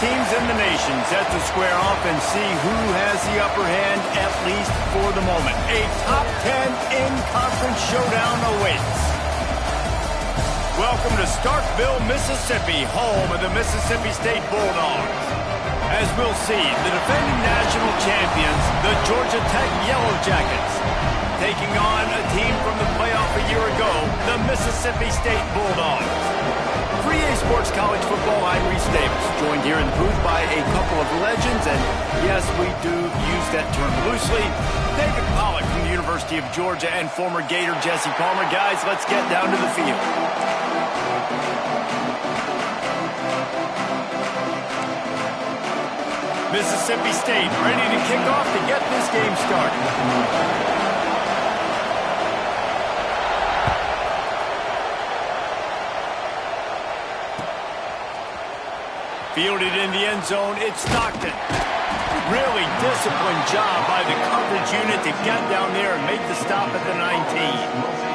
teams in the nation set to square off and see who has the upper hand, at least for the moment. A top 10 in-conference showdown awaits. Welcome to Starkville, Mississippi, home of the Mississippi State Bulldogs. As we'll see, the defending national champions, the Georgia Tech Yellow Jackets, taking on a team from the playoff a year ago, the Mississippi State Bulldogs. For EA Sports College Football, I'm Reese Davis, joined here in the booth by a couple of legends, and yes, we do use that term loosely. David Pollack from the University of Georgia and former Gator Jesse Palmer. Guys, let's get down to the field. Mississippi State ready to kick off to get this game started. Fielded in the end zone, it's Stockton. Really disciplined job by the coverage unit to get down there and make the stop at the 19.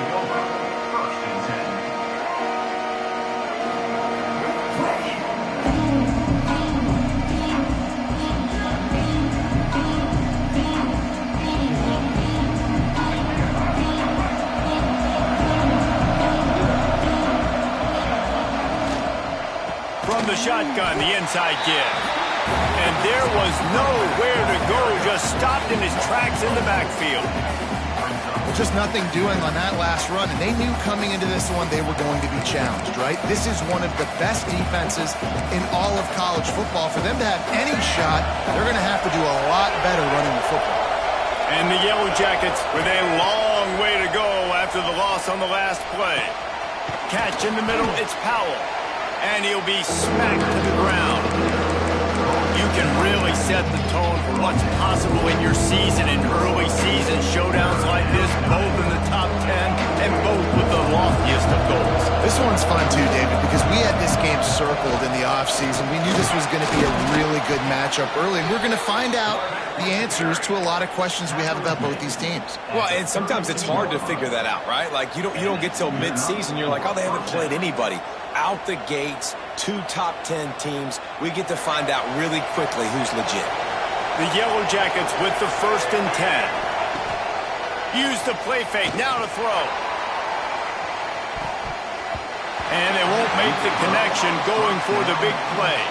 From the shotgun, the inside give. And there was nowhere to go, just stopped in his tracks in the backfield. Just nothing doing on that last run, and they knew coming into this one they were going to be challenged, right? This is one of the best defenses in all of college football. For them to have any shot, they're going to have to do a lot better running the football. And the Yellow Jackets with a long way to go after the loss on the last play. Catch in the middle, it's Powell. And he'll be smacked to the ground. You can really set the tone for what's possible in your season, in early season showdowns like this, both in the top 10 and both with the loftiest of goals. This one's fun too, David, because we had this game circled in the offseason. We knew this was going to be a really good matchup early, and we're going to find out the answers to a lot of questions we have about both these teams. Well, and sometimes it's hard to figure that out, right? Like, you don't get till mid-season, you're like, oh, they haven't played anybody. Out the gates, 2 top 10 teams. We get to find out really quickly who's legit. The Yellow Jackets with the 1st and 10. Use the play fake, now to throw. And they won't make the connection going for the big play.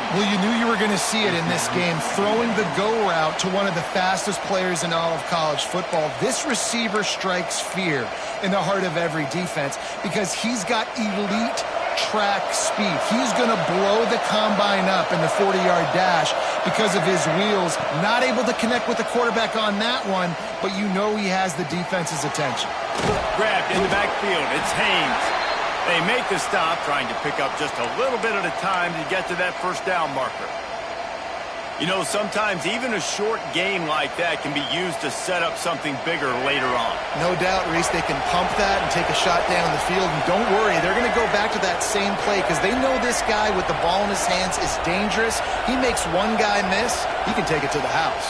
Well, you knew you were going to see it in this game, throwing the go route to one of the fastest players in all of college football. This receiver strikes fear in the heart of every defense because he's got elite track speed. He's going to blow the combine up in the 40-yard dash because of his wheels. Not able to connect with the quarterback on that one, but you know he has the defense's attention. Grabbed in the backfield, it's Haynes. They make the stop, trying to pick up just a little bit at a time to get to that first down marker. You know, sometimes even a short game like that can be used to set up something bigger later on. No doubt, Reese, they can pump that and take a shot down the field. And don't worry, they're going to go back to that same play because they know this guy with the ball in his hands is dangerous. He makes one guy miss, he can take it to the house.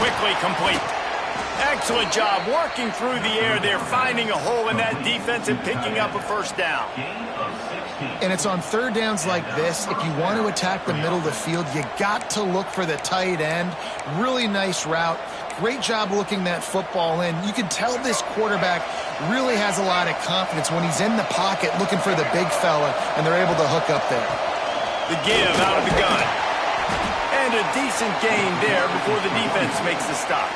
Quickly complete. Excellent job working through the air there, finding a hole in that defense and picking up a first down. And it's on third downs like this, if you want to attack the middle of the field, you got to look for the tight end. Really nice route. Great job looking that football in. You can tell this quarterback really has a lot of confidence when he's in the pocket looking for the big fella, and they're able to hook up there. The give out of the gun. And a decent gain there before the defense makes the stop.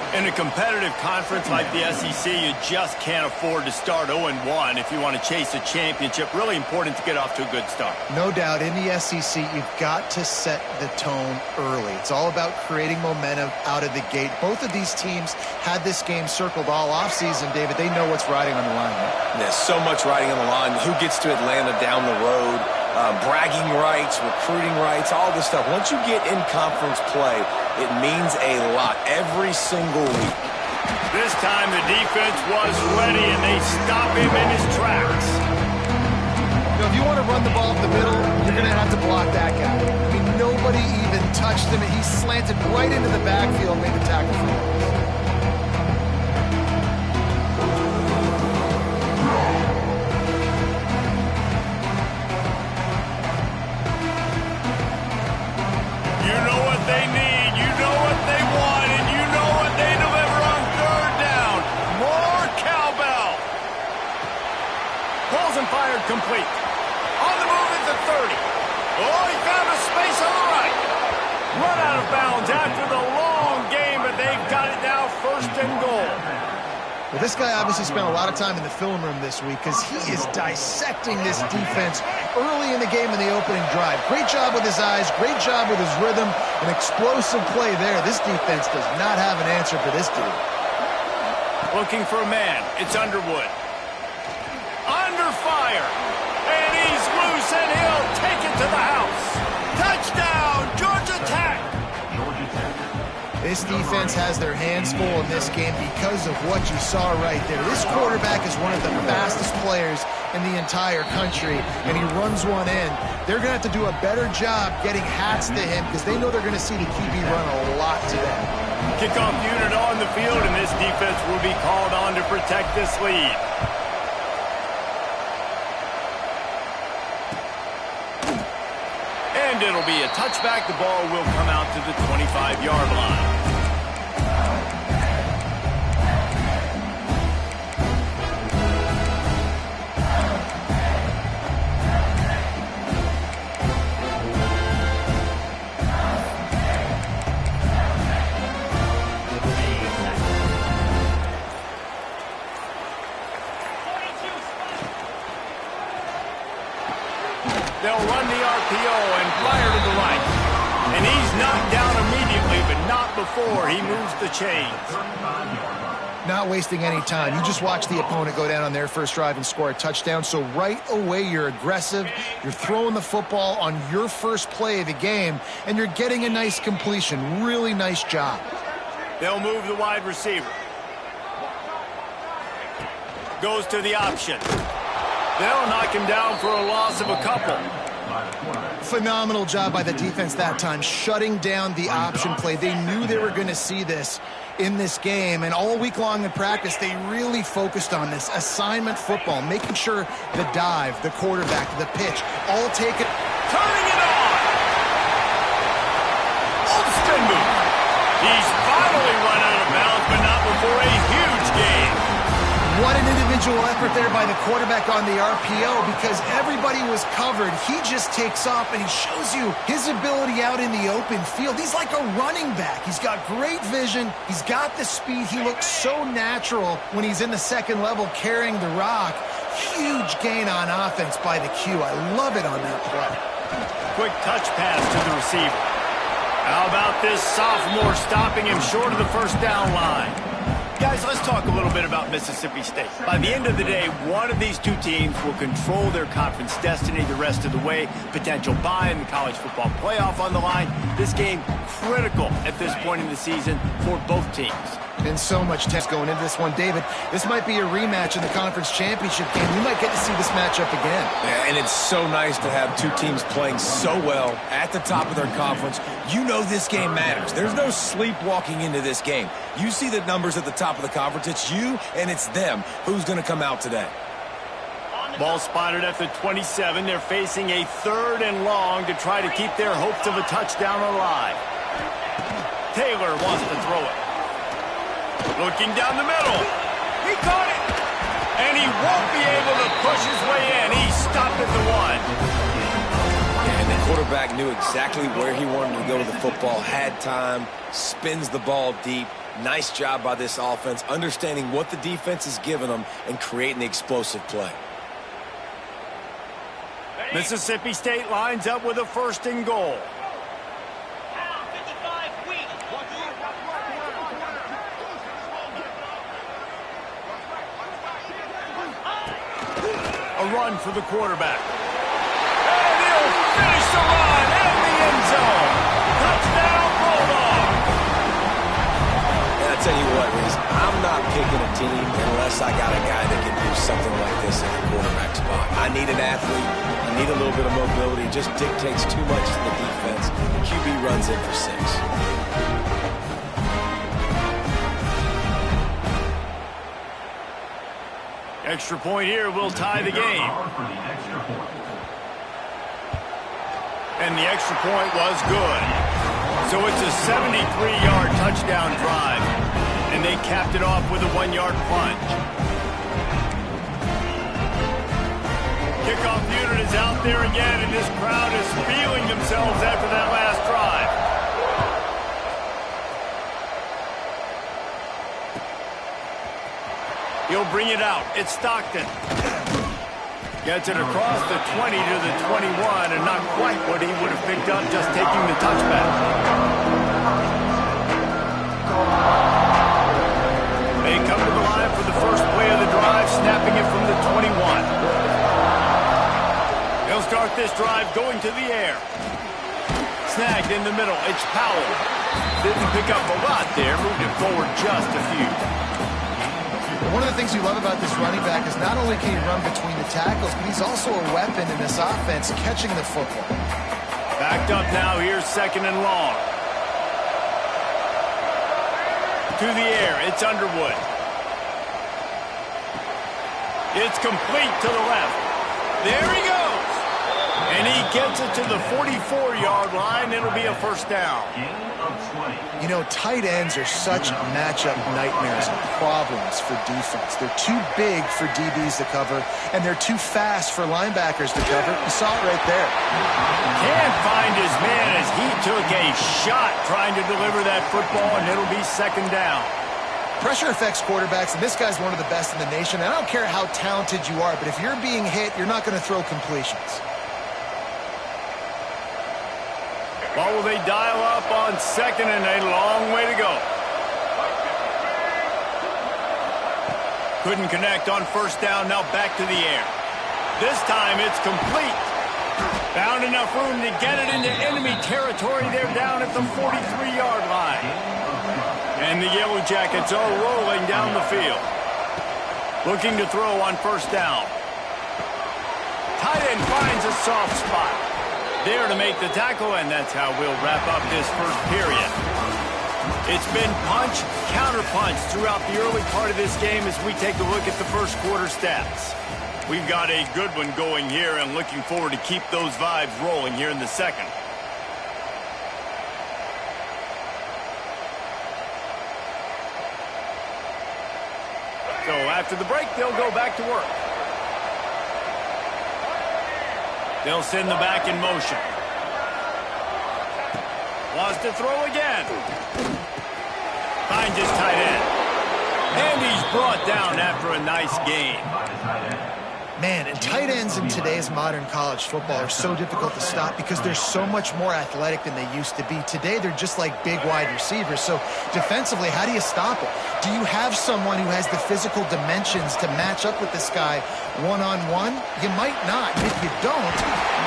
In a competitive conference like the SEC, you just can't afford to start 0-1 if you want to chase a championship. Really important to get off to a good start. No doubt, in the SEC, you've got to set the tone early. It's all about creating momentum out of the gate. Both of these teams had this game circled all offseason, David. They know what's riding on the line. There's so much riding on the line. Who gets to Atlanta down the road? Bragging rights, recruiting rights, all this stuff. Once you get in conference play, it means a lot every single week. This time the defense was ready, and they stop him in his tracks. You know, if you want to run the ball up the middle, you're going to have to block that guy. I mean, nobody even touched him, and he slanted right into the backfield and made the tackle for him. fired complete. On the move at the 30. Oh, he found a space on the right. Run out of bounds after the long game, but they've got it now first and goal. Well, this guy obviously spent a lot of time in the film room this week because he is dissecting this defense early in the game in the opening drive. Great job with his eyes, great job with his rhythm, an explosive play there. This defense does not have an answer for this dude. Looking for a man. It's Underwood. Under fire. And he's loose, and he'll take it to the house. Touchdown, Georgia Tech. This defense has their hands full in this game because of what you saw right there. This quarterback is one of the fastest players in the entire country, and he runs one in. They're going to have to do a better job getting hats to him because they know they're going to see the QB run a lot today. Kickoff unit on the field, and this defense will be called on to protect this lead. And it'll be a touchback. The ball will come out to the 25-yard line. They'll run the RPO and fire to the right. And he's knocked down immediately, but not before he moves the chains. Not wasting any time. You just watch the opponent go down on their first drive and score a touchdown. So right away, you're aggressive. You're throwing the football on your first play of the game, and you're getting a nice completion. Really nice job. They'll move the wide receiver. Goes to the option. They'll knock him down for a loss of a couple. Phenomenal job by the defense that time, shutting down the option play. They knew they were going to see this in this game, and all week long in practice, they really focused on this assignment football, making sure the dive, the quarterback, the pitch, all taken. Turning it on! Old spin move. He's finally run out of bounds, but not before a huge gain. What an individual effort there by the quarterback on the RPO because everybody was covered. He just takes off and he shows you his ability out in the open field. He's like a running back. He's got great vision. He's got the speed. He looks so natural when he's in the second level carrying the rock. Huge gain on offense by the Q. I love it on that play. Quick touch pass to the receiver. How about this sophomore stopping him short of the first down line? Guys, let's talk a little bit about Mississippi State. By the end of the day, one of these two teams will control their conference destiny the rest of the way. Potential bye in the college football playoff on the line. This game critical at this point in the season for both teams. And so much test going into this one. David, this might be a rematch in the conference championship game. You might get to see this matchup again. Yeah, and it's so nice to have two teams playing so well at the top of their conference. You know this game matters. There's no sleepwalking into this game. You see the numbers at the top of the conference. It's you and it's them. Who's going to come out today? Ball spotted at the 27. They're facing a 3rd and long to try to keep their hopes of a touchdown alive. Taylor wants to throw it. Looking down the middle. He caught it. And he won't be able to push his way in. He stopped at the 1. And the quarterback knew exactly where he wanted to go with the football, had time, spins the ball deep. Nice job by this offense, understanding what the defense is giving them and creating the explosive play. Mississippi State lines up with a 1st and goal. A run for the quarterback. And he'll finish the run in the end zone. Touchdown, Bulldog. And I tell you what, Reese, I'm not picking a team unless I got a guy that can do something like this at the quarterback spot. I need an athlete. I need a little bit of mobility. It just dictates too much to the defense. The QB runs in for 6. Extra point here will tie the game. And the extra point was good. So it's a 73-yard touchdown drive. And they capped it off with a 1-yard plunge. out there again, and this crowd is feeling themselves after that last drive. He'll bring it out. It's Stockton. Gets it across the 20 to the 21, and not quite what he would have picked up just taking the touchback. They come to the line for the first play of the drive, snapping it from the 21. They'll start this drive going to the air. Snagged in the middle. It's Powell. Didn't pick up a lot there. Moved it forward just a few. One of the things you love about this running back is not only can he run between the tackles, but he's also a weapon in this offense, catching the football. Backed up now. Here's second and long. To the air. It's Underwood. It's complete to the left. There he goes. And he gets it to the 44-yard line. It'll be a first down. You know, tight ends are such matchup nightmares and problems for defense. They're too big for DBs to cover, and they're too fast for linebackers to cover. You saw it right there. Can't find his man as he took a shot trying to deliver that football, and it'll be second down. Pressure affects quarterbacks, and this guy's one of the best in the nation. I don't care how talented you are, but if you're being hit, you're not going to throw completions. What will they dial up on second, and a long way to go. Couldn't connect on first down. Now back to the air. This time it's complete. Found enough room to get it into enemy territory. They're down at the 43-yard line. And the Yellow Jackets are rolling down the field. Looking to throw on first down. Tight end finds a soft spot. There to make the tackle, and that's how we'll wrap up this first period. It's been punch, counter-punch throughout the early part of this game as we take a look at the first quarter stats. We've got a good one going here and looking forward to keep those vibes rolling here in the second. So after the break, they'll go back to work. They'll send the back in motion. Wants to throw again. Finds his tight end. And he's brought down after a nice gain. Man, and tight ends in today's modern college football are so difficult to stop because they're so much more athletic than they used to be. Today, they're just like big wide receivers. So defensively, how do you stop it? Do you have someone who has the physical dimensions to match up with this guy one-on-one? You might not. And if you don't,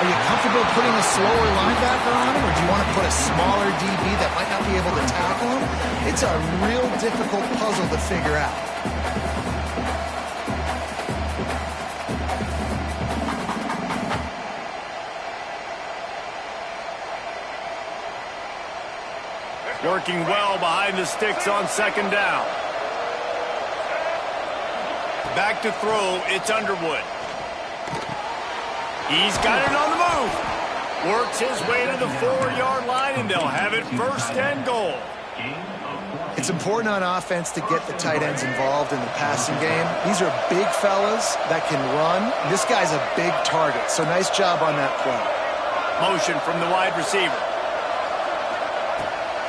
are you comfortable putting a slower linebacker on him, or do you want to put a smaller DB that might not be able to tackle him? It's a real difficult puzzle to figure out. Working well behind the sticks on second down. Back to throw, it's Underwood. He's got it on the move. Works his way to the 4-yard line, and they'll have it first and goal. It's important on offense to get the tight ends involved in the passing game. These are big fellas that can run. This guy's a big target, so nice job on that play. Motion from the wide receiver.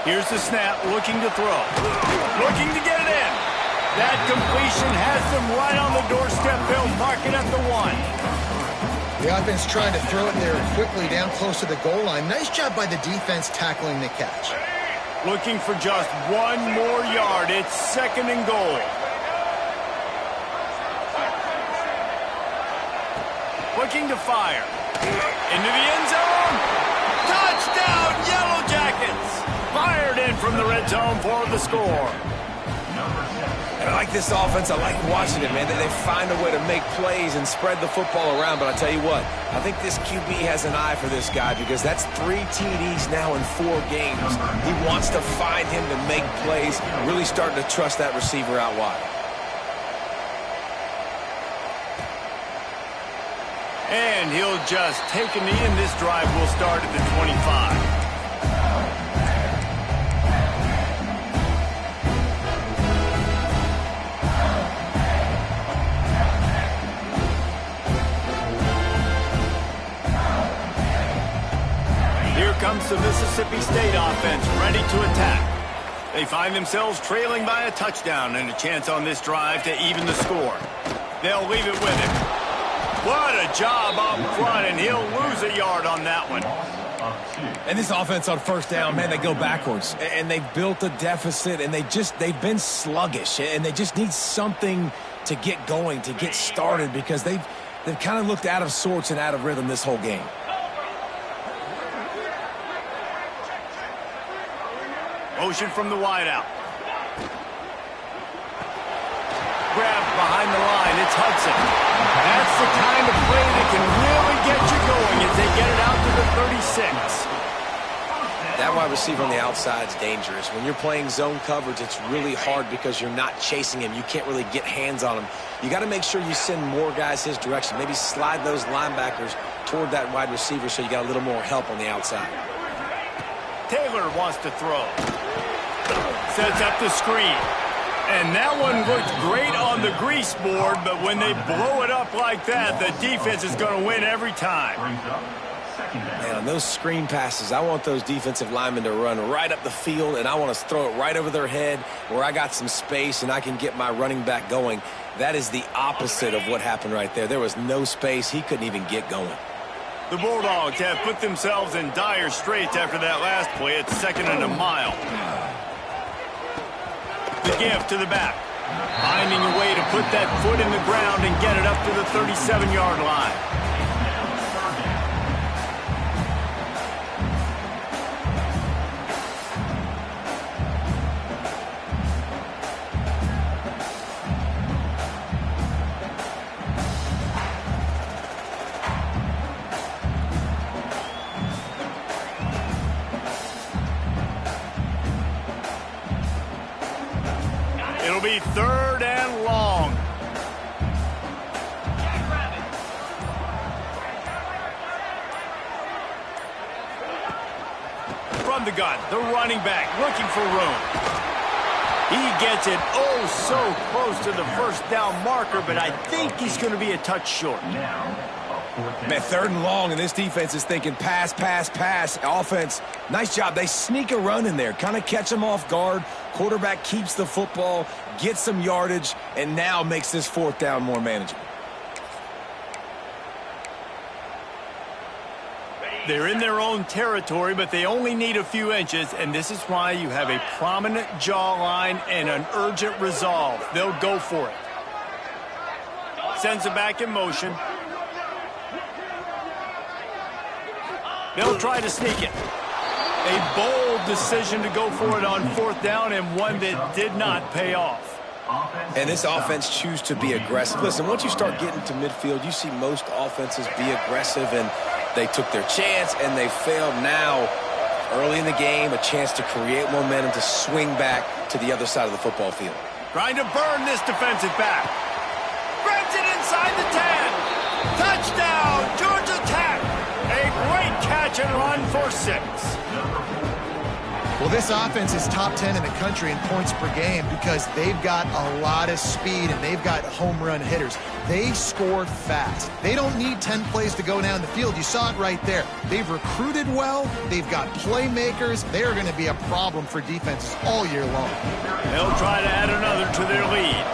Here's the snap, looking to throw. Looking to get it in. That completion has them right on the doorstep. They'll mark it at the 1. The offense trying to throw it there quickly down close to the goal line. Nice job by the defense tackling the catch. Looking for just one more yard. It's second and goal. Looking to fire. Into the end zone. Touchdown, Yellow Jackets. Fired in from the red zone for the score. And I like this offense. I like watching it, man. They find a way to make plays and spread the football around. But I'll tell you what, I think this QB has an eye for this guy because that's 3 TDs now in 4 games. He wants to find him to make plays, really starting to trust that receiver out wide. And he'll just take a knee, and this drive will start at the 25. comes the Mississippi State offense, ready to attack. They find themselves trailing by a touchdown and a chance on this drive to even the score. They'll leave it with him. What a job up front, and he'll lose a yard on that one. And this offense on first down, man, they go backwards. And they've built a deficit, and they've been sluggish. And they just need something to get going, to get started, because they've kind of looked out of sorts and out of rhythm this whole game. Motion from the wideout. Grab behind the line. It's Hudson. That's the kind of play that can really get you going as they get it out to the 36. That wide receiver on the outside is dangerous. When you're playing zone coverage, it's really hard because you're not chasing him. You can't really get hands on him. You got to make sure you send more guys his direction. Maybe slide those linebackers toward that wide receiver so you got a little more help on the outside. Taylor wants to throw. Sets up the screen. And that one looked great on the grease board, but when they blow it up like that, the defense is going to win every time. Man, on those screen passes, I want those defensive linemen to run right up the field, and I want to throw it right over their head where I got some space and I can get my running back going. That is the opposite of what happened right there. There was no space. He couldn't even get going. The Bulldogs have put themselves in dire straits after that last play. It's 2nd and a mile. The give to the back. Finding a way to put that foot in the ground and get it up to the 37-yard line. It'll be 3rd and long. From the gun, the running back looking for room. He gets it oh so close to the first down marker, but I think he's going to be a touch short. Man, 3rd and long, and this defense is thinking pass, pass, pass. Offense, nice job. They sneak a run in there, kind of catch them off guard. Quarterback keeps the football, gets some yardage, and now makes this 4th down more manageable. They're in their own territory, but they only need a few inches, and this is why you have a prominent jawline and an urgent resolve. They'll go for it. Sends it back in motion. They'll try to sneak it. A bold decision to go for it on 4th down, and one that did not pay off. And this offense choose to be aggressive. Listen, once you start getting to midfield, you see most offenses be aggressive, and they took their chance, and they failed. Now, early in the game, a chance to create momentum, to swing back to the other side of the football field. Trying to burn this defensive back. Grabs it inside the 10. Touchdown, Georgia Tech. A great catch and run for 6. Well, this offense is top 10 in the country in points per game because they've got a lot of speed and they've got home run hitters. They score fast. They don't need 10 plays to go down the field. You saw it right there. They've recruited well. They've got playmakers. They are going to be a problem for defenses all year long. They'll try to add another to their lead.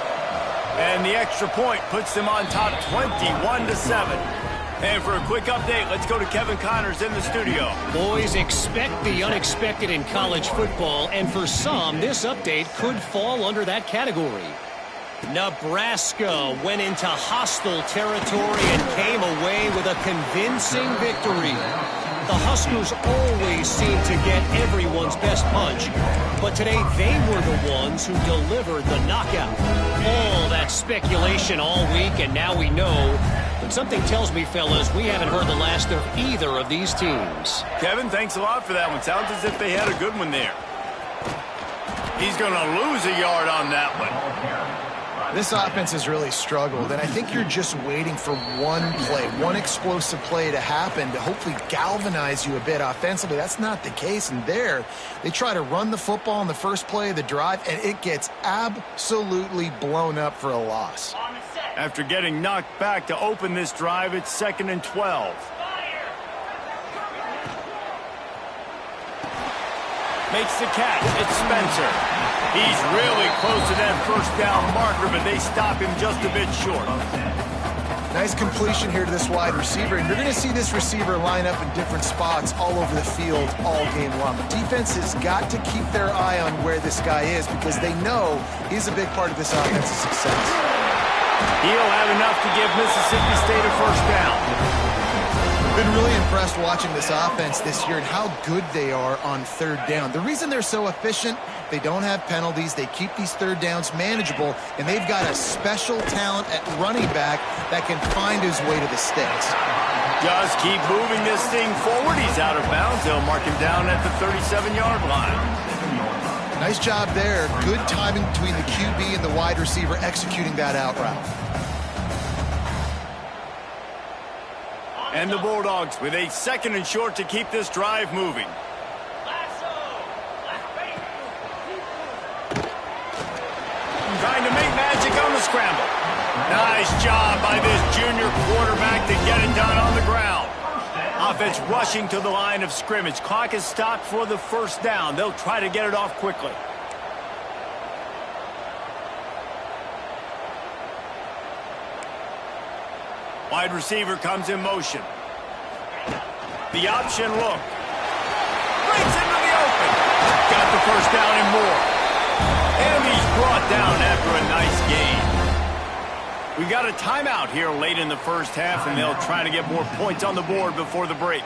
And the extra point puts them on top 21-7. And for a quick update, let's go to Kevin Connors in the studio. Boys, expect the unexpected in college football, and for some, this update could fall under that category. Nebraska went into hostile territory and came away with a convincing victory. The Huskers always seem to get everyone's best punch, but today they were the ones who delivered the knockout. All that speculation all week, and now we know. But something tells me, fellas, we haven't heard the last of either of these teams. Kevin, thanks a lot for that one. Sounds as if they had a good one there. He's going to lose a yard on that one. This offense has really struggled, and I think you're just waiting for one play, one explosive play to happen to hopefully galvanize you a bit offensively. That's not the case, and there they try to run the football in the first play of the drive, and it gets absolutely blown up for a loss. After getting knocked back to open this drive, it's 2nd and 12. Makes the catch. It's Spencer. He's really close to that first down marker, but they stop him just a bit short. Nice completion here to this wide receiver, and you're going to see this receiver line up in different spots all over the field all game long. The defense has got to keep their eye on where this guy is because they know he's a big part of this offense's success. He'll have enough to give Mississippi State a first down. Been really impressed watching this offense this year and how good they are on third down. The reason they're so efficient, they don't have penalties, they keep these third downs manageable, and they've got a special talent at running back that can find his way to the sticks. Just keep moving this thing forward. He's out of bounds. They'll mark him down at the 37-yard line. Nice job there. Good timing between the QB and the wide receiver executing that out route. And the Bulldogs with a 2nd and short to keep this drive moving. Trying to make magic on the scramble. Nice job by this junior quarterback to get it done on the ground. Offense rushing to the line of scrimmage. Clock is stopped for the first down. They'll try to get it off quickly. Wide receiver comes in motion. The option look. Breaks into the open. Got the first down and more. And he's brought down after a nice gain. We got a timeout here late in the first half, and they'll try to get more points on the board before the break.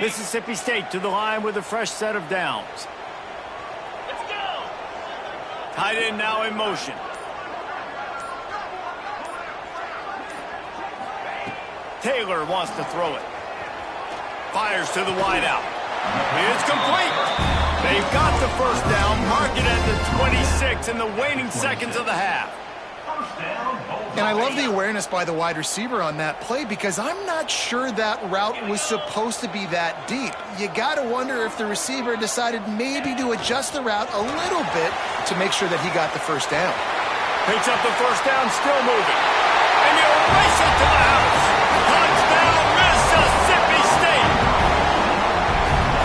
Mississippi State to the line with a fresh set of downs. Let's go. Tight end now in motion. Taylor wants to throw it. Fires to the wideout. It's complete. They've got the first down. Mark it at the 26 in the waning seconds of the half. And I love the awareness by the wide receiver on that play because I'm not sure that route was supposed to be that deep. You got to wonder if the receiver decided maybe to adjust the route a little bit to make sure that he got the first down. Picks up the first down, still moving. And you race it to the house. Touchdown, Mississippi State.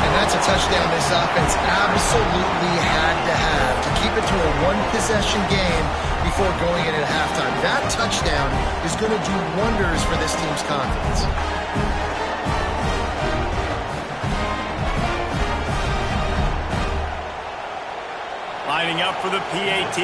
And that's a touchdown this offense absolutely had to have to keep it to a one-possession game before going in at halftime. That touchdown is going to do wonders for this team's confidence. Lining up for the PAT.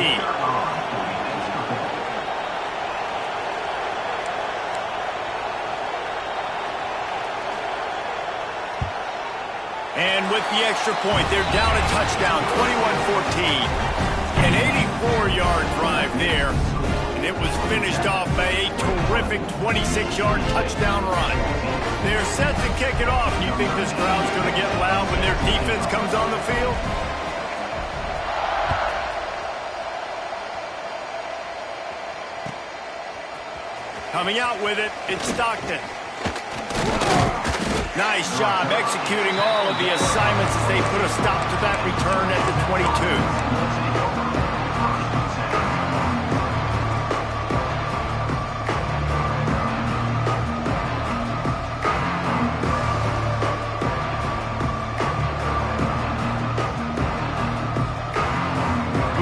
And with the extra point, they're down a touchdown, 21-14. An 84-yard drive there, and it was finished off by a terrific 26-yard touchdown run. They're set to kick it off. Do you think this crowd's going to get loud when their defense comes on the field? Coming out with it, it's Stockton. Nice job executing all of the assignments as they put a stop to that return at the 22.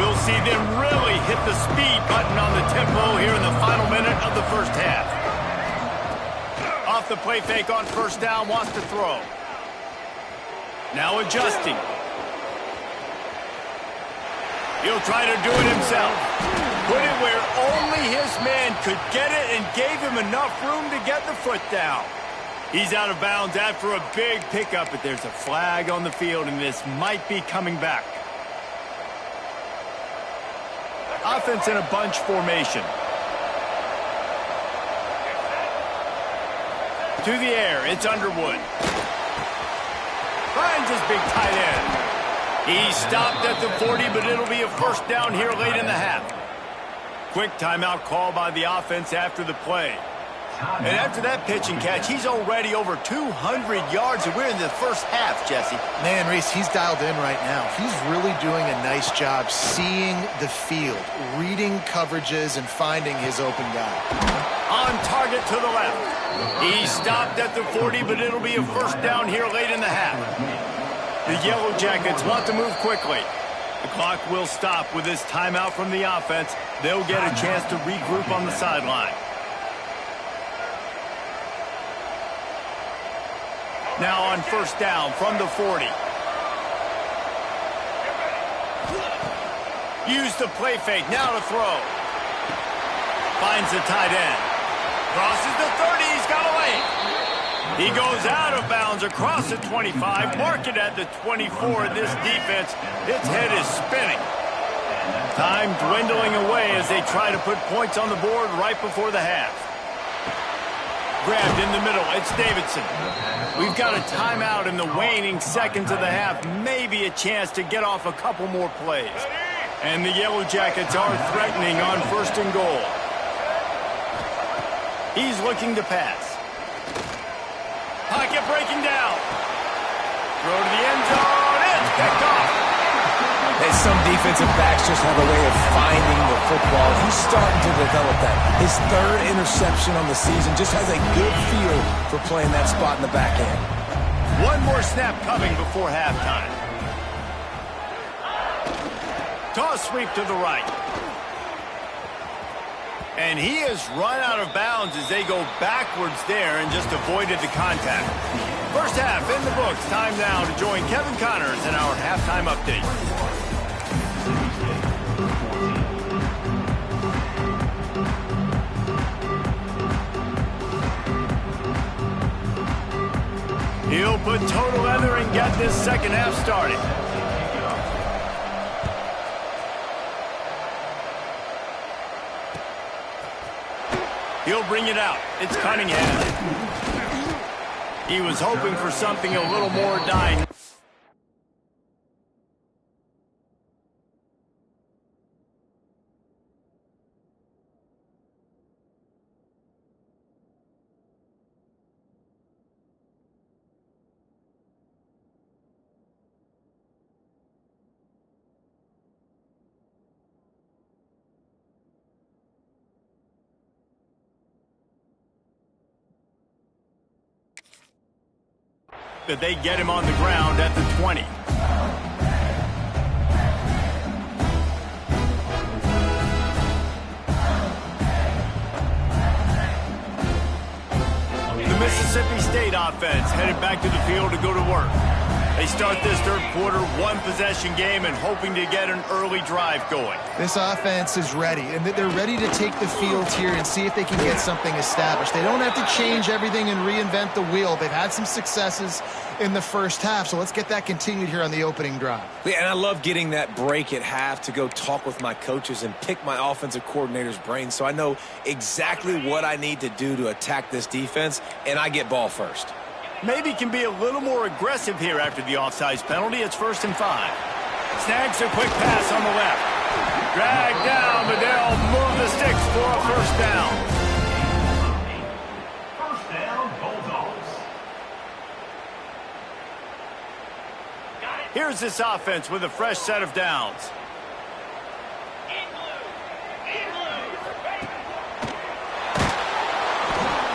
We'll see them really hit the speed button on the tempo here in the final minute of the first half. Off the play fake on first down, wants to throw. Now adjusting. He'll try to do it himself. Put it where only his man could get it and gave him enough room to get the foot down. He's out of bounds after a big pickup, but there's a flag on the field, and this might be coming back. Offense in a bunch formation. To the air, it's Underwood. Finds his big tight end. He's stopped at the 40, but it'll be a first down here late in the half. Quick timeout call by the offense after the play. And after that pitch and catch, he's already over 200 yards, and we're in the first half, Jesse. Man, Reese, he's dialed in right now. He's really doing a nice job seeing the field, reading coverages, and finding his open guy. On target to the left. He stopped at the 40, but it'll be a first down here late in the half. The Yellow Jackets want to move quickly. The clock will stop with this timeout from the offense. They'll get a chance to regroup on the sideline. Now on first down from the 40. Use the play fake. Now to throw. Finds the tight end. Crosses the 30. He's got a lane. He goes out of bounds across the 25. Mark it at the 24. This defense, its head is spinning. Time dwindling away as they try to put points on the board right before the half. Grabbed in the middle. It's Davidson. We've got a timeout in the waning seconds of the half. Maybe a chance to get off a couple more plays. And the Yellow Jackets are threatening on first and goal. He's looking to pass. Pocket breaking down. Throw to the end zone. It's picked off. And some defensive backs just have a way of finding the football. He's starting to develop that. His third interception on the season just has a good feel for playing that spot in the back end. One more snap coming before halftime. Toss sweep to the right. And he has run out of bounds as they go backwards there and just avoided the contact. First half in the books. Time now to join Kevin Connors in our halftime update. He'll put total leather and get this second half started. He'll bring it out. It's Cunningham. He was hoping for something a little more dynamic. That they get him on the ground at the 20. The Mississippi State offense headed back to the field to go to work. They start this third quarter one-possession game and hoping to get an early drive going. This offense is ready, and they're ready to take the field here and see if they can get something established. They don't have to change everything and reinvent the wheel. They've had some successes in the first half, so let's get that continued here on the opening drive. Yeah, and I love getting that break at half to go talk with my coaches and pick my offensive coordinator's brain so I know exactly what I need to do to attack this defense, and I get ball first. Maybe can be a little more aggressive here after the offsides penalty. It's 1st and 5. Snags a quick pass on the left. Dragged down, but they'll move the sticks for a first down. First down, Bulldogs. Here's this offense with a fresh set of downs.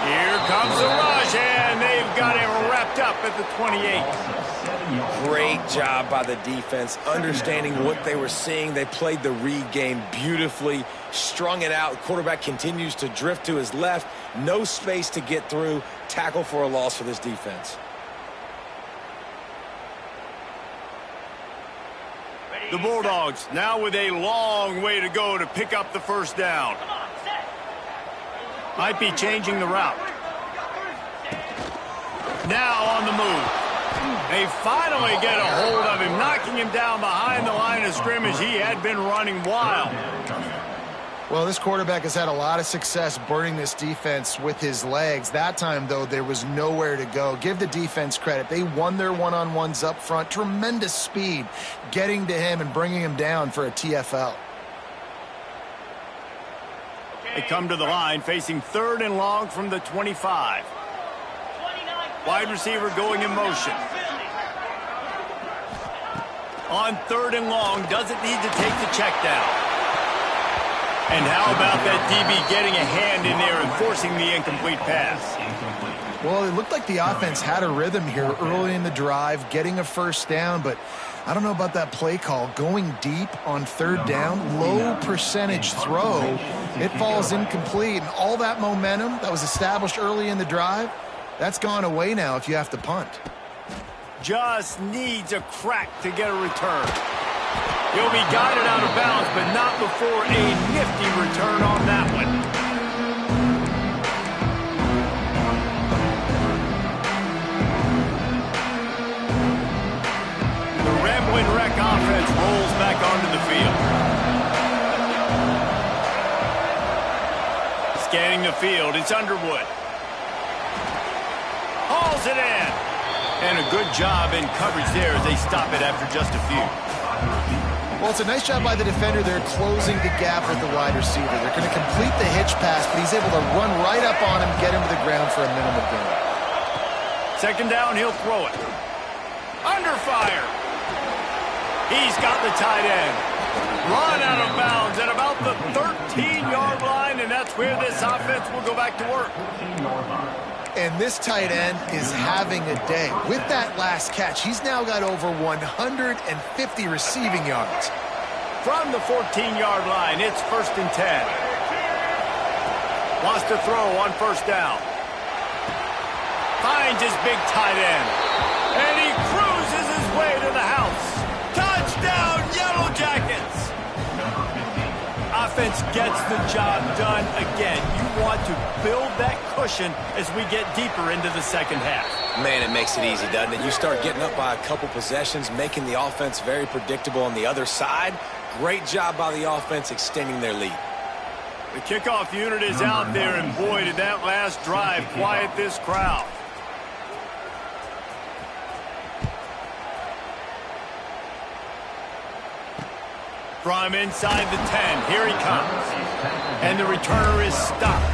Here comes the rush, and they've got him wrapped up at the 28. Great job by the defense, understanding what they were seeing. They played the read game beautifully, strung it out. The quarterback continues to drift to his left. No space to get through. Tackle for a loss for this defense. The Bulldogs now with a long way to go to pick up the first down. Might be changing the route. Now on the move. They finally get a hold of him, knocking him down behind the line of scrimmage. He had been running wild. Well, this quarterback has had a lot of success burning this defense with his legs. That time, though, there was nowhere to go. Give the defense credit. They won their one-on-ones up front. Tremendous speed getting to him and bringing him down for a TFL. They come to the line facing 3rd and long from the 25. Wide receiver going in motion. On 3rd and long, doesn't need to take the check down. And how about that DB getting a hand in there and forcing the incomplete pass? Well, it looked like the offense had a rhythm here early in the drive, getting a first down, but I don't know about that play call. Going deep on 3rd down, low percentage throw, it falls incomplete, and all that momentum that was established early in the drive, that's gone away now if you have to punt. Just needs a crack to get a return. He'll be guided out of bounds, but not before a nifty return on that one. The Ramblin' Wreck offense rolls back onto the field. Scanning the field, it's Underwood. Hauls it in. And a good job in coverage there as they stop it after just a few. Well, it's a nice job by the defender there closing the gap with the wide receiver. They're going to complete the hitch pass, but he's able to run right up on him, get him to the ground for a minimal gain. 2nd down, he'll throw it. Under fire. He's got the tight end. Run out of bounds at about the 13-yard line, and that's where this offense will go back to work. And this tight end is having a day. With that last catch, he's now got over 150 receiving yards. From the 14-yard line, it's 1st and 10. Wants to throw on 1st down. Finds his big tight end. And he cruises his way to the house. Touchdown, Yellow Jackets! Offense gets the job done again. You want to build that cushion as we get deeper into the 2nd half. Man, it makes it easy, doesn't it? You start getting up by a couple possessions, making the offense very predictable on the other side. Great job by the offense extending their lead. The kickoff unit is out there, and boy, did that last drive quiet this crowd. From inside the 10, here he comes. And the returner is stopped.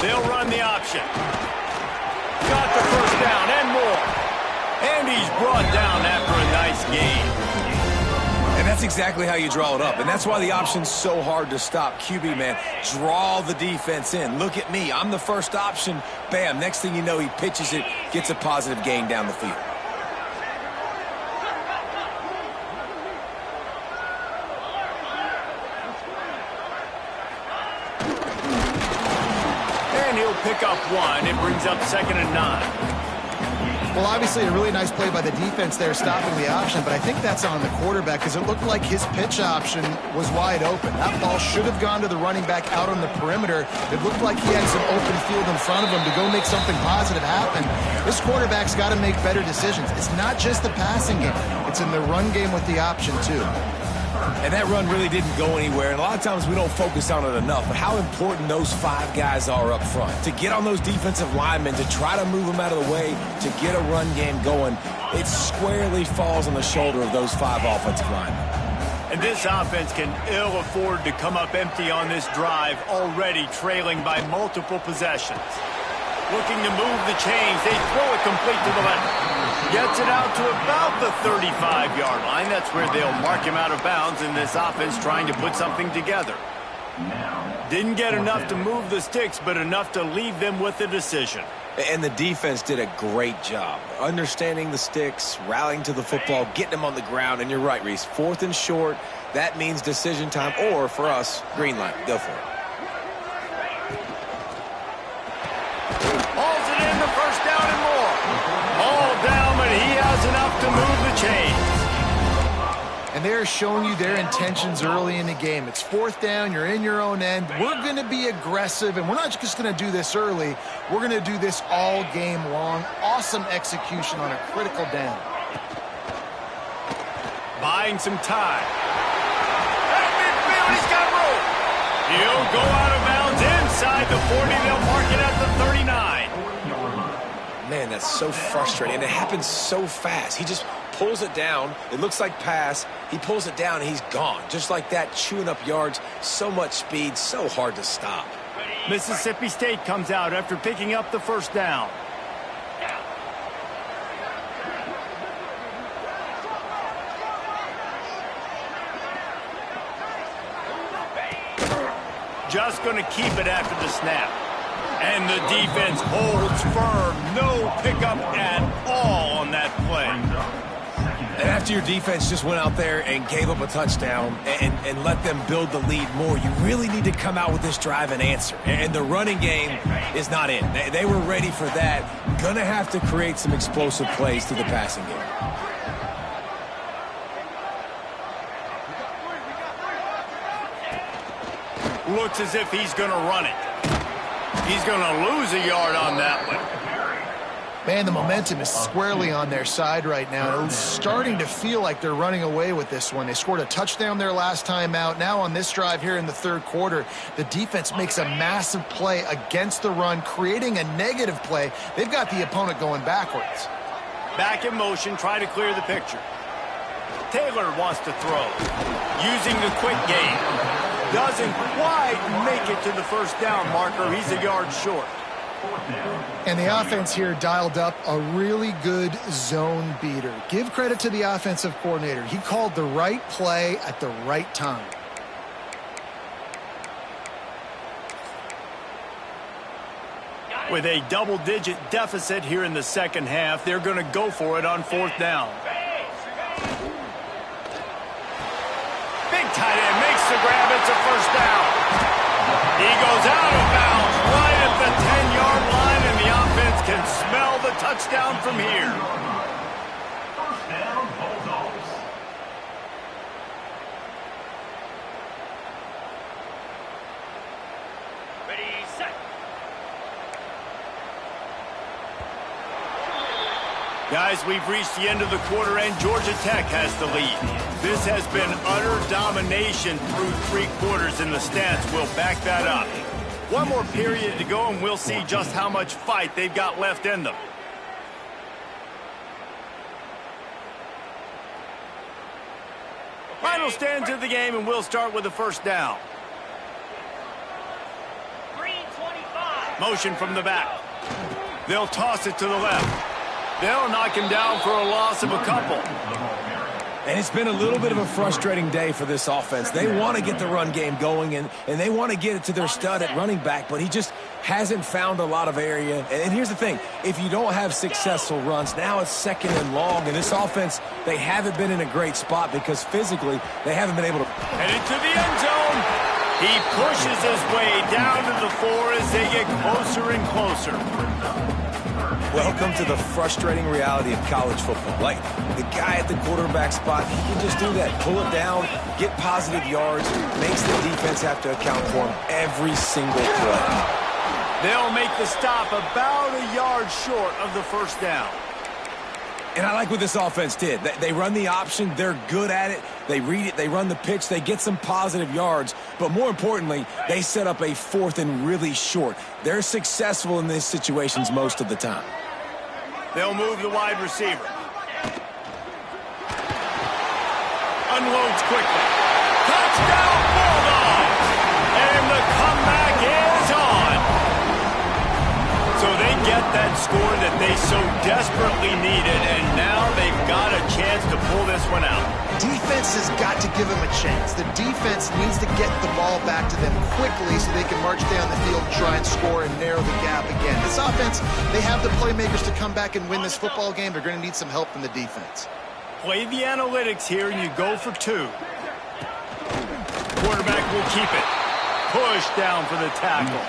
They'll run the option. Got the 1st down and more. And he's brought down after a nice gain. And that's exactly how you draw it up. And that's why the option's so hard to stop. QB, man, draw the defense in. Look at me. I'm the first option. Bam. Next thing you know, he pitches it, gets a positive gain down the field. And he'll pick up 1. It brings up 2nd and 9. Well, obviously a really nice play by the defense there stopping the option, but I think that's on the quarterback because it looked like his pitch option was wide open. That ball should have gone to the running back out on the perimeter. It looked like he had some open field in front of him to go make something positive happen. This quarterback's got to make better decisions. It's not just the passing game. It's in the run game with the option, too. And that run really didn't go anywhere, and a lot of times we don't focus on it enough, but how important those 5 guys are up front. To get on those defensive linemen, to try to move them out of the way, to get a run game going, it squarely falls on the shoulder of those 5 offensive linemen. And this offense can ill afford to come up empty on this drive, already trailing by multiple possessions. Looking to move the chains, they throw it complete to the left. Gets it out to about the 35-yard line. That's where they'll mark him out of bounds in this offense trying to put something together. Didn't get enough to move the sticks, but enough to leave them with a decision. And the defense did a great job understanding the sticks, rallying to the football, getting them on the ground. And you're right, Reese, 4th and short, that means decision time, or for us, green light. Go for it. Hauls it in, the 1st down and more. All down, but he has enough to move the chains. And they're showing you their intentions early in the game. It's 4th down, you're in your own end. We're going to be aggressive, and we're not just going to do this early. We're going to do this all game long. Awesome execution on a critical down. Buying some time. At midfield, he's got room. He'll go out of bounds inside Inside the 40, they'll mark it at the 39. Man, that's so frustrating, and it happens so fast. He just pulls it down. It looks like pass. He pulls it down, and he's gone. Just like that, chewing up yards. So much speed, so hard to stop. Mississippi State comes out after picking up the first down. Just going to keep it after the snap. And the defense holds firm. No pickup at all on that play. And after your defense just went out there and gave up a touchdown and let them build the lead more, you really need to come out with this drive and answer. And the running game is not in. They were ready for that. Gonna have to create some explosive plays through the passing game. Looks as if he's going to run it. He's going to lose a yard on that one. Man, the momentum is squarely on their side right now. It's starting to feel like they're running away with this one. They scored a touchdown their last time out. Now on this drive here in the third quarter, the defense makes a massive play against the run, creating a negative play. They've got the opponent going backwards. Back in motion, try to clear the picture. Taylor wants to throw. Using the quick game. Doesn't quite make it to the first down marker. He's a yard short. And the offense here dialed up a really good zone beater. Give credit to the offensive coordinator. He called the right play at the right time. With a double-digit deficit here in the second half, they're going to go for it on fourth down. Big tight end makes the grab. It's a first down. He goes out of bounds right at the 10-yard line, and the offense can smell the touchdown from here. First down, Bulldogs. Ready, set. Guys, we've reached the end of the quarter, and Georgia Tech has the lead. This has been utter domination through three quarters, and the stats will back that up. One more period to go, and we'll see just how much fight they've got left in them. Final stanza of the game, and we'll start with the first down. 3:25. Motion from the back. They'll toss it to the left. They'll knock him down for a loss of a couple. And it's been a little bit of a frustrating day for this offense. They want to get the run game going, and they want to get it to their stud at running back, but he just hasn't found a lot of area. And here's the thing. If you don't have successful runs, now it's second and long, and this offense, they haven't been in a great spot because physically they haven't been able to. Headed to the end zone. He pushes his way down to the 4 as they get closer and closer. Welcome to the frustrating reality of college football. Like, the guy at the quarterback spot, he can just do that. Pull it down, get positive yards, makes the defense have to account for him every single play. They'll make the stop about a yard short of the first down. And I like what this offense did. They run the option. They're good at it. They read it. They run the pitch. They get some positive yards. But more importantly, they set up a fourth and really short. They're successful in these situations most of the time. They'll move the wide receiver. Unloads quickly. Touchdown, Bulldogs! And the comeback is on. So they get that score that they so desperately needed, and now they've got a chance to pull this one out. Defense has got to give them a chance. The defense needs to get the ball back to them quickly so they can march down the field and try and score and narrow the gap again. This offense, they have the playmakers to come back and win this football game. They're going to need some help from the defense. Play the analytics here, and you go for 2. Quarterback will keep it. Push down for the tackle.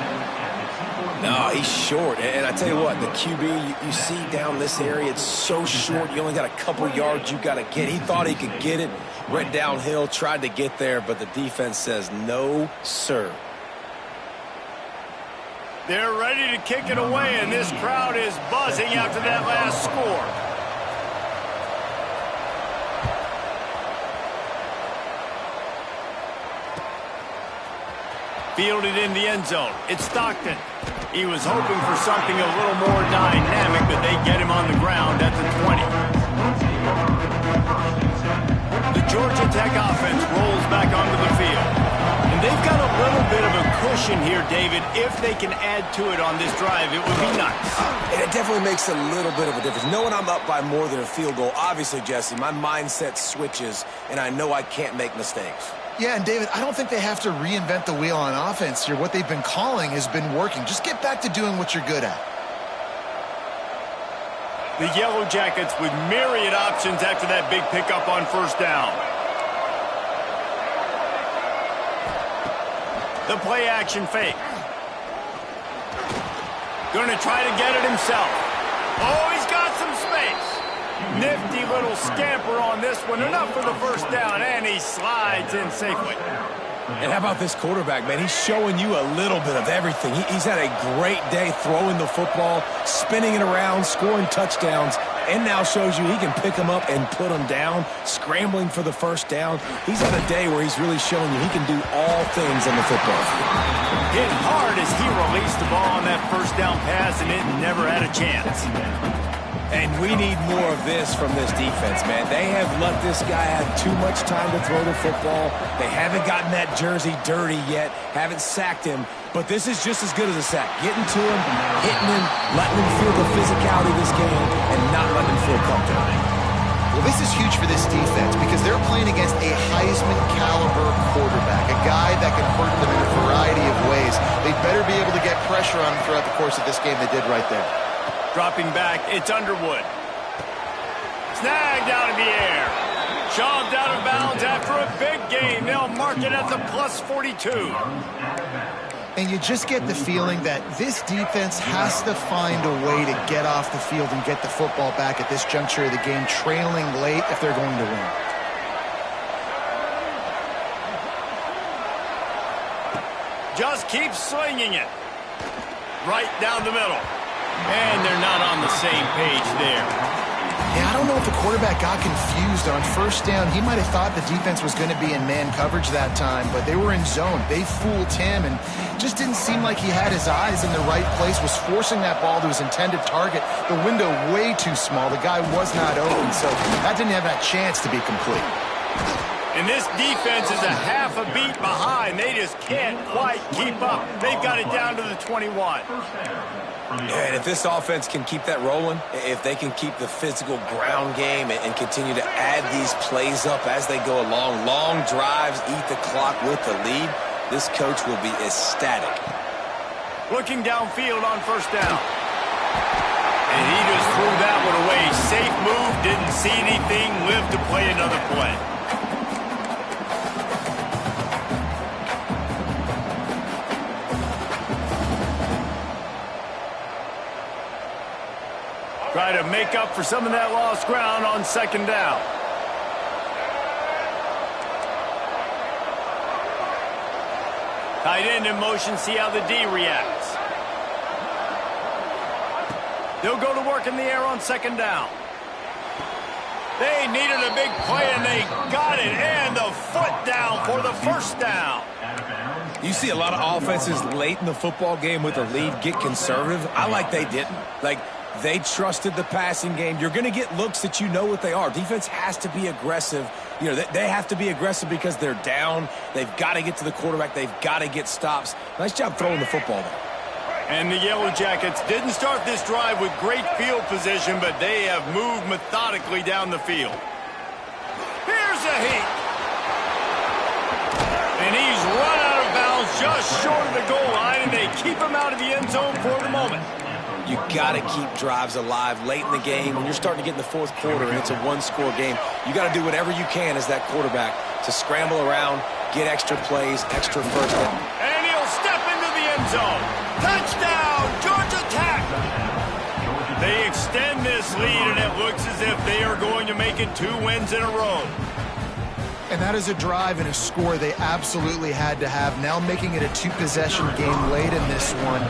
No, he's short. And I tell you what, the QB, you see down this area, it's so short. You only got a couple yards you got to get. He thought he could get it, went downhill, tried to get there, but the defense says no, sir. They're ready to kick it away, and this crowd is buzzing after that last score. Fielded in the end zone. It's Stockton. He was hoping for something a little more dynamic, but they get him on the ground at the 20. The Georgia Tech offense rolls back onto the field. And they've got a little bit of a cushion here, David. If they can add to it on this drive, it would be nice. And it definitely makes a little bit of a difference. Knowing I'm up by more than a field goal, obviously, Jesse, my mindset switches, and I know I can't make mistakes. Yeah, and David, I don't think they have to reinvent the wheel on offense here. What they've been calling has been working. Just get back to doing what you're good at. The Yellow Jackets with myriad options after that big pickup on first down. The play action fake. Gonna try to get it himself. Oh, he's got some space. Nifty little scamper on this one. Enough for the first down, and he slides in safely. And how about this quarterback, man? He's showing you a little bit of everything. He's had a great day throwing the football, spinning it around, scoring touchdowns, and now shows you he can pick them up and put them down, scrambling for the first down. He's had a day where he's really showing you he can do all things on the football field. Hit hard as he released the ball on that first down pass, and it never had a chance. And we need more of this from this defense, man. They have let this guy have too much time to throw the football. They haven't gotten that jersey dirty yet, haven't sacked him. But this is just as good as a sack. Getting to him, hitting him, letting him feel the physicality of this game, and not letting him feel comfortable. Well, this is huge for this defense because they're playing against a Heisman-caliber quarterback, a guy that can hurt them in a variety of ways. They better be able to get pressure on him throughout the course of this game. They did right there. Dropping back, it's Underwood. Snagged out of the air. Shoved out of bounds after a big gain. They'll mark it at the plus 42. And you just get the feeling that this defense has to find a way to get off the field and get the football back at this juncture of the game, trailing late if they're going to win. Just keep swinging it. Right down the middle. And they're not on the same page there. Yeah, I don't know if the quarterback got confused on first down. He might have thought the defense was going to be in man coverage that time, but they were in zone. They fooled him and just didn't seem like he had his eyes in the right place, was forcing that ball to his intended target. The window way too small. The guy was not open, so that didn't have that chance to be complete. And this defense is a half a beat behind. They just can't quite keep up. They've got it down to the 21. And if this offense can keep that rolling, if they can keep the physical ground game and continue to add these plays up as they go along, long drives, eat the clock with the lead, this coach will be ecstatic. Looking downfield on first down. And he just threw that one away. Safe move, didn't see anything, lived to play another play. Try to make up for some of that lost ground on second down. Tight end in motion, see how the D reacts. They'll go to work in the air on second down. They needed a big play, and they got it. And the foot down for the first down. You see a lot of offenses late in the football game with a lead get conservative. I like they didn't. Like, they trusted the passing game. You're going to get looks that you know what they are. Defense has to be aggressive. You know, they have to be aggressive because they're down. They've got to get to the quarterback. They've got to get stops. Nice job throwing the football there. And the Yellow Jackets didn't start this drive with great field position, but they have moved methodically down the field. Here's a heat. And he's run out of bounds just short of the goal line, and they keep him out of the end zone for the moment. You got to keep drives alive late in the game. When you're starting to get in the fourth quarter and it's a one-score game, you got to do whatever you can as that quarterback to scramble around, get extra plays, extra first down. And he'll step into the end zone. Touchdown, Georgia Tech! They extend this lead, and it looks as if they are going to make it 2 wins in a row. And that is a drive and a score they absolutely had to have. Now making it a two-possession game late in this one.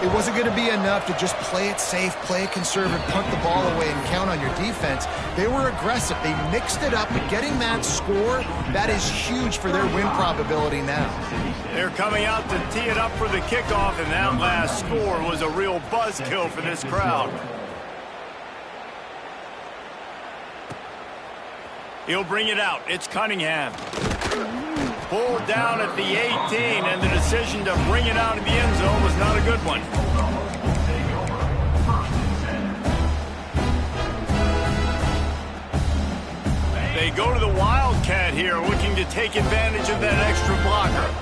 It wasn't going to be enough to just play it safe, play it conservative, punt the ball away, and count on your defense. They were aggressive. They mixed it up, but getting that score, that is huge for their win probability now. They're coming out to tee it up for the kickoff, and that last score was a real buzzkill for this crowd. He'll bring it out. It's Cunningham. Pulled down at the 18, and the decision to bring it out of the end zone was not a good one. They go to the Wildcat here, looking to take advantage of that extra blocker.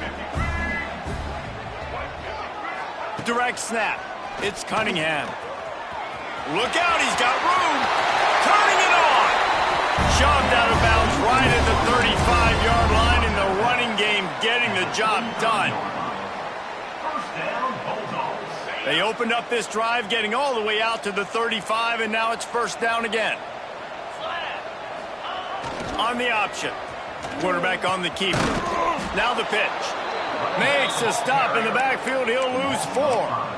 Direct snap. It's Cunningham. Look out, he's got room. Turning it on. Shoved out of bounds right at the 35-yard line in the running game, getting the job done. They opened up this drive, getting all the way out to the 35, and now it's first down again. On the option. Quarterback on the keeper. Now the pitch. Makes a stop in the backfield. He'll lose 4.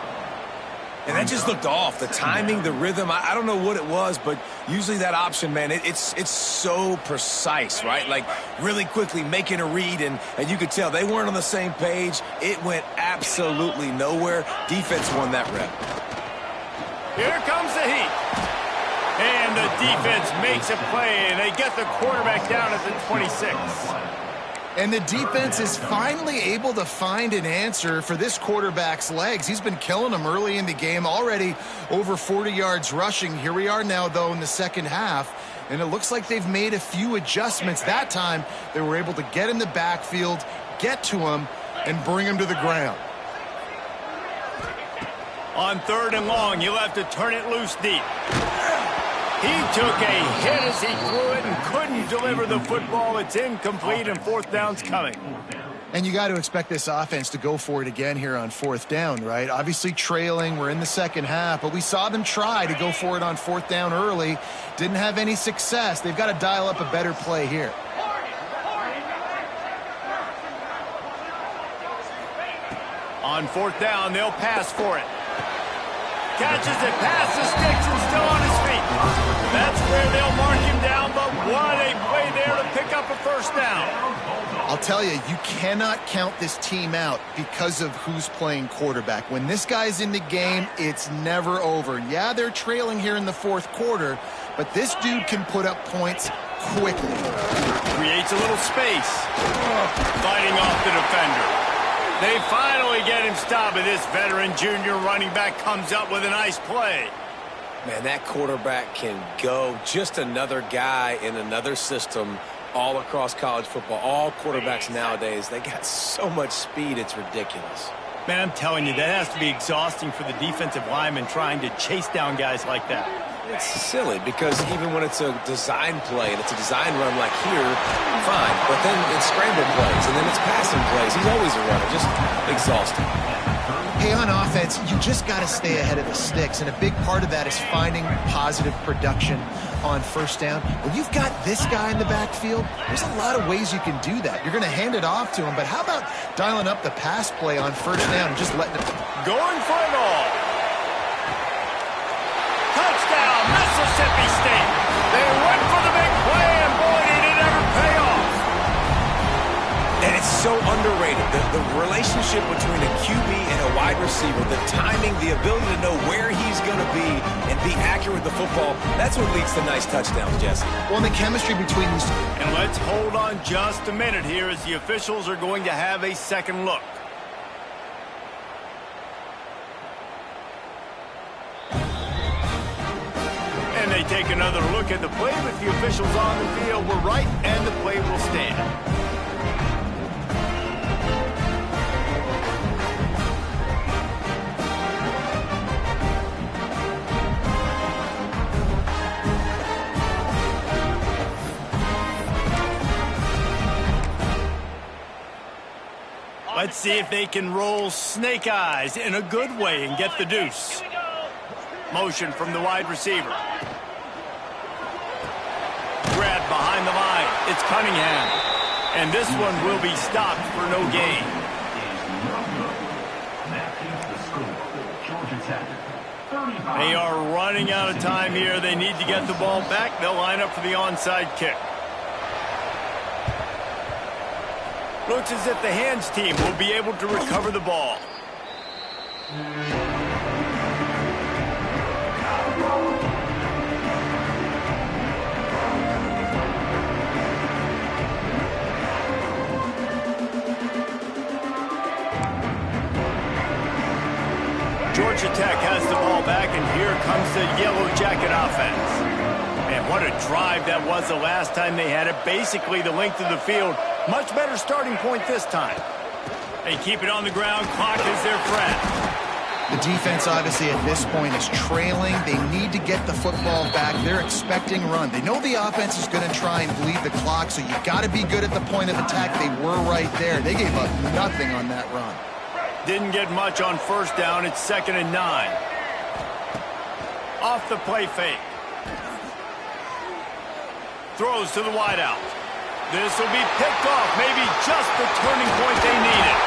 And that just looked off. The timing, the rhythm, I don't know what it was, but usually that option, man, it's so precise, right? Like really quickly making a read, and you could tell they weren't on the same page. It went absolutely nowhere. Defense won that rep. Here comes the heat. And the defense makes a play, and they get the quarterback down at the 26. And the defense is finally able to find an answer for this quarterback's legs. He's been killing them early in the game, already over 40 yards rushing. Here we are now, though, in the second half, and it looks like they've made a few adjustments. That time, they were able to get in the backfield, get to him, and bring him to the ground. On 3rd and long, he'll have to turn it loose deep. He took a hit as he threw it and couldn't deliver the football. It's incomplete, and 4th down's coming. And you got to expect this offense to go for it again here on 4th down, right? Obviously trailing, we're in the second half, but we saw them try to go for it on 4th down early. Didn't have any success. They've got to dial up a better play here. On 4th down, they'll pass for it. Catches it past the sticks and still on his feet. That's where they'll mark him down, but what a play there to pick up a first down. I'll tell you, you cannot count this team out because of who's playing quarterback. When this guy's in the game, it's never over. Yeah, they're trailing here in the 4th quarter, but this dude can put up points quickly. Creates a little space. Fighting off the defender. They finally get him stopped, and this veteran junior running back comes up with a nice play. Man, that quarterback can go. Just another guy in another system all across college football. All quarterbacks nowadays, they got so much speed, it's ridiculous. Man, I'm telling you, that has to be exhausting for the defensive lineman trying to chase down guys like that. It's silly because even when it's a design play and it's a design run like here, fine. But then it's scramble plays and then it's passing plays. He's always a runner, just exhausting. Hey, on offense, you just got to stay ahead of the sticks, and a big part of that is finding positive production on 1st down. When you've got this guy in the backfield, there's a lot of ways you can do that. You're going to hand it off to him, but how about dialing up the pass play on 1st down and just letting it... Going for it all. Touchdown, Mississippi State. They went for the big play, and boy, did it ever pay off. And it's so underrated. The relationship between a QB and a wide receiver, the timing, the ability to know where he's going to be and be accurate with the football, that's what leads to nice touchdowns, Jesse. Well, the chemistry between these... And let's hold on just a minute here as the officials are going to have a second look. And they take another look at the play, but the officials on the field were right, and the play will stand. Let's see if they can roll snake eyes in a good way and get the deuce. Motion from the wide receiver. Grab behind the line. It's Cunningham. And this one will be stopped for no gain. They are running out of time here. They need to get the ball back. They'll line up for the onside kick. Looks as if the hands team will be able to recover the ball. Georgia Tech has the ball back, and here comes the Yellow Jacket offense. And what a drive that was the last time they had it. Basically the length of the field. Much better starting point this time. They keep it on the ground. Clock is their friend. The defense, obviously, at this point is trailing. They need to get the football back. They're expecting run. They know the offense is going to try and bleed the clock, so you've got to be good at the point of attack. They were right there. They gave up nothing on that run. Didn't get much on first down. It's 2nd and 9. Off the play fake. Throws to the wideout. This will be picked off. Maybe just the turning point they needed.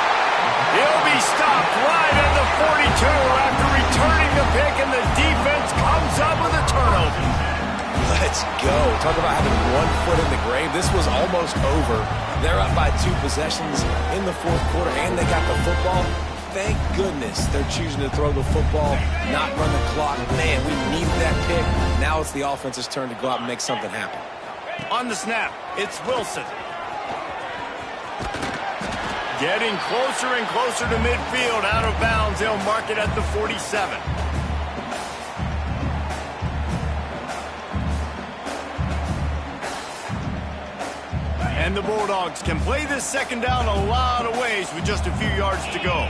He'll be stopped right at the 42 after returning the pick, and the defense comes up with a turnover. Let's go. Talk about having one foot in the grave. This was almost over. They're up by 2 possessions in the 4th quarter, and they got the football. Thank goodness they're choosing to throw the football, not run the clock. Man, we needed that pick. Now it's the offense's turn to go out and make something happen. On the snap, it's Wilson. Getting closer and closer to midfield, out of bounds. They'll mark it at the 47. And the Bulldogs can play this 2nd down a lot of ways with just a few yards to go.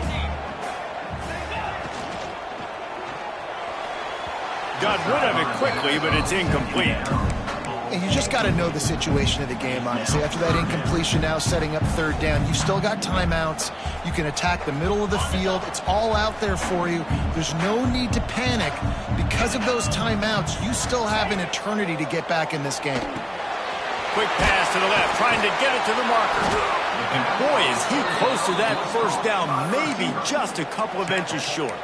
Got rid of it quickly, but it's incomplete. And you just got to know the situation of the game, honestly. After that incompletion, now setting up 3rd down, you've still got timeouts. You can attack the middle of the field. It's all out there for you. There's no need to panic. Because of those timeouts, you still have an eternity to get back in this game. Quick pass to the left, trying to get it to the marker. And boy, is he close to that first down, maybe just a couple of inches short.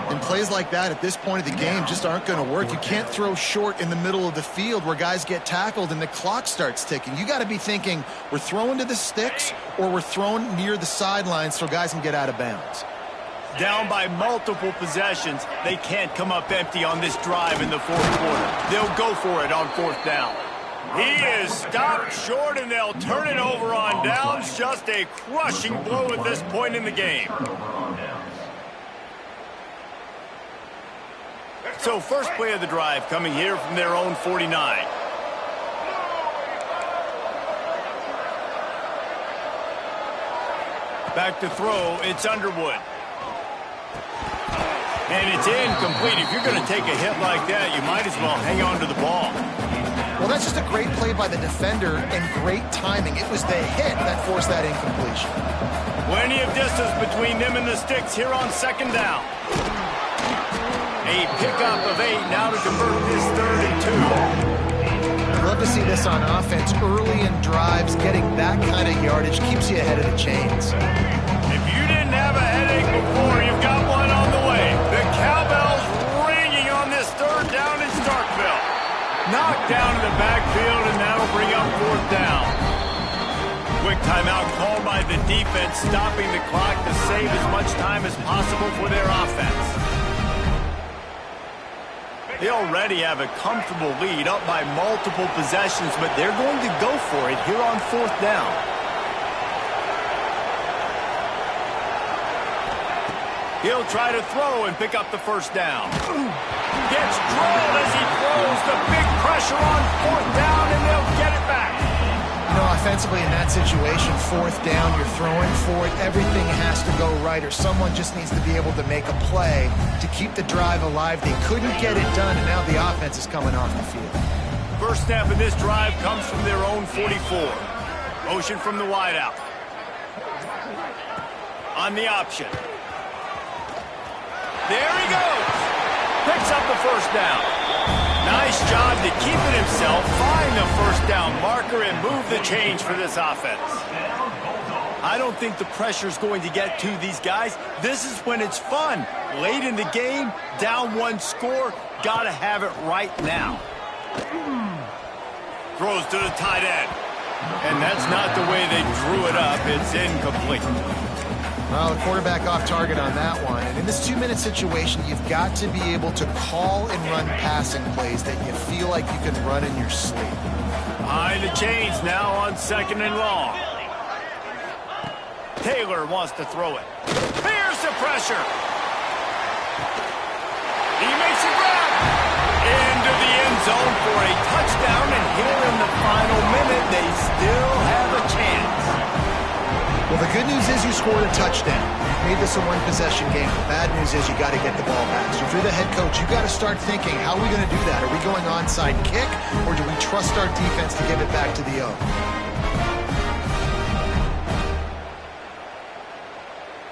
And plays like that at this point of the game just aren't going to work. You can't throw short in the middle of the field where guys get tackled and the clock starts ticking. You got to be thinking we're throwing to the sticks or we're throwing near the sidelines so guys can get out of bounds. Down by multiple possessions, they can't come up empty on this drive in the 4th quarter. They'll go for it on 4th down. He is stopped short, and they'll turn it over on downs. Just a crushing blow at this point in the game. So first play of the drive coming here from their own 49. Back to throw, it's Underwood. And it's incomplete. If you're going to take a hit like that, you might as well hang on to the ball. Well, that's just a great play by the defender and great timing. It was the hit that forced that incompletion. Plenty of distance between them and the sticks here on 2nd down. A pickup of 8 now to convert this 3rd and 2. I'd love to see this on offense early in drives. Getting that kind of yardage keeps you ahead of the chains. If you didn't have a headache before, you've got one on the way. The cowbell's ringing on this 3rd down in Starkville. Knocked down in the backfield, and that'll bring up 4th down. Quick timeout called by the defense, stopping the clock to save as much time as possible for their offense. They already have a comfortable lead, up by multiple possessions, but they're going to go for it here on 4th down. He'll try to throw and pick up the 1st down. Gets drilled as he throws. The big pressure on 4th down, and they'll get it back. You know, offensively in that situation, 4th down, you're throwing for it. Everything has to go right, or someone just needs to be able to make a play to keep the drive alive. They couldn't get it done, and now the offense is coming off the field. First snap of this drive comes from their own 44. Motion from the wideout. On the option. There he goes. Picks up the 1st down. Nice job to keep it himself, find the first down marker, and move the change for this offense. I don't think the pressure's going to get to these guys. This is when it's fun. Late in the game, down one score, gotta have it right now. Throws to the tight end. And that's not the way they drew it up. It's incomplete. Well, the quarterback off target on that one. And in this 2-minute situation, you've got to be able to call and run passing plays that you feel like you can run in your sleep. Behind the chains now on 2nd and long. Taylor wants to throw it. Here's the pressure. He makes a grab. Into the end zone for a touchdown, and here in the final minute, they still have a chance. Well, the good news is you scored a touchdown. You made this a one-possession game. The bad news is you got to get the ball back. So if you're the head coach, you got to start thinking, how are we going to do that? Are we going onside kick, or do we trust our defense to give it back to the O?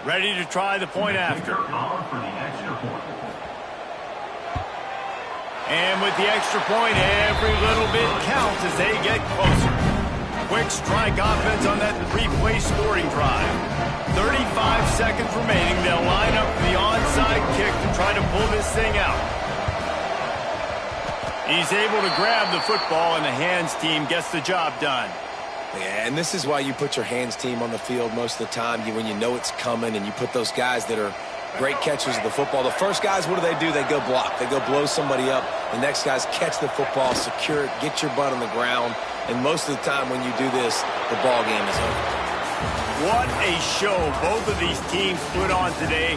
Ready to try the point after. And with the extra point, every little bit counts as they get closer. Quick strike offense on that 3-play scoring drive. 35 seconds remaining. They'll line up for the onside kick to try to pull this thing out. He's able to grab the football, and the hands team gets the job done. Yeah, and this is why you put your hands team on the field most of the time. When you know it's coming and you put those guys that are great catchers of the football. The first guys, what do? They go block. They go blow somebody up. The next guys catch the football, secure it, get your butt on the ground. And most of the time when you do this, the ball game is over. What a show both of these teams put on today.